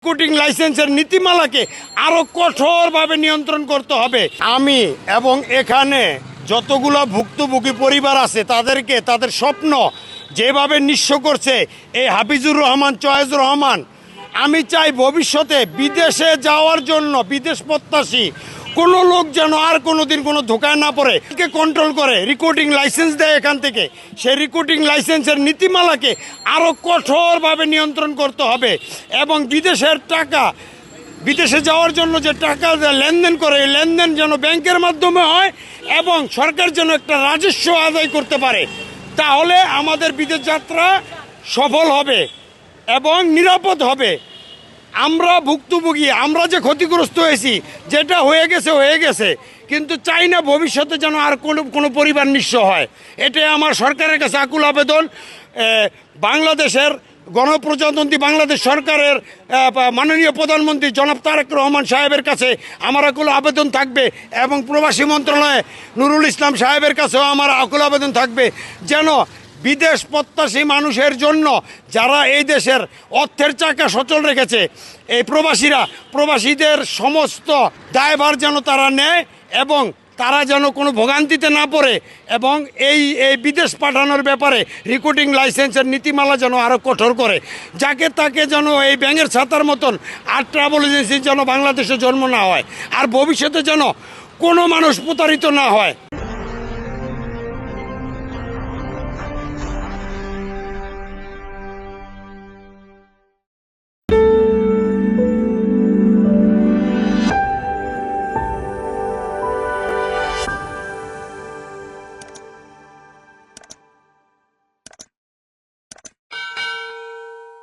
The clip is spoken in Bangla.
রিক্রুটিং লাইসেন্সের নীতিমালাকে আরো কঠোরভাবে নিয়ন্ত্রণ করতে হবে। আমি এবং এখানে যতগুলো ভুক্তভোগী পরিবার আছে তাদেরকে তাদের স্বপ্ন যেভাবে নিঃস্ব করছে এই হাফিজুর রহমান, চয়েজুর রহমান, আমি চাই ভবিষ্যতে বিদেশে যাওয়ার জন্য বিদেশ প্রত্যাশী কোনো লোক যেন আর কোনোদিন কোনো ধোকায় না পড়ে, কন্ট্রোল করে রিক্রুটিং লাইসেন্স দেয় এখান থেকে। সেই রিক্রুটিং লাইসেন্সের নীতিমালাকে আরও কঠোরভাবে নিয়ন্ত্রণ করতে হবে এবং বিদেশের টাকা, বিদেশে যাওয়ার জন্য যে টাকা লেনদেন করে এই লেনদেন যেন ব্যাংকের মাধ্যমে হয় এবং সরকার যেন একটা রাজস্ব আদায় করতে পারে। তাহলে আমাদের বিদেশ যাত্রা সফল হবে এবং নিরাপদ হবে। আমরা ভুক্তভোগী, আমরা যে ক্ষতিগ্রস্ত হয়েছি, যেটা হয়ে গেছে, কিন্তু চাই না ভবিষ্যতে যেন আর কোনো পরিবার নিঃস্ব হয়। এটাই আমার সরকারের কাছে আকুল আবেদন। বাংলাদেশের গণপ্রজাতন্ত্রী বাংলাদেশ সরকারের মাননীয় প্রধানমন্ত্রী জনাব তারেক রহমান সাহেবের কাছে আমার আকুল আবেদন থাকবে এবং প্রবাসী মন্ত্রণালয়ে নুরুল ইসলাম সাহেবের কাছেও আমার আকুল আবেদন থাকবে যেন বিদেশ প্রত্যাশী মানুষের জন্য যারা এই দেশের অর্থের চাকা সচল রেখেছে, এই প্রবাসীদের সমস্ত দায়ভার যেন তারা নেয় এবং তারা যেন কোনো ভোগান্তিতে না পড়ে এবং এই বিদেশ পাঠানোর ব্যাপারে রিক্রুটিং লাইসেন্সের নীতিমালা যেন আরও কঠোর করে। যাকে তাকে যেন এই ব্যাঙের ছাতার মতন আর ট্রাভেল এজেন্সির যেন বাংলাদেশে জন্ম না হয়, আর ভবিষ্যতে যেন কোনো মানুষ প্রতারিত না হয়।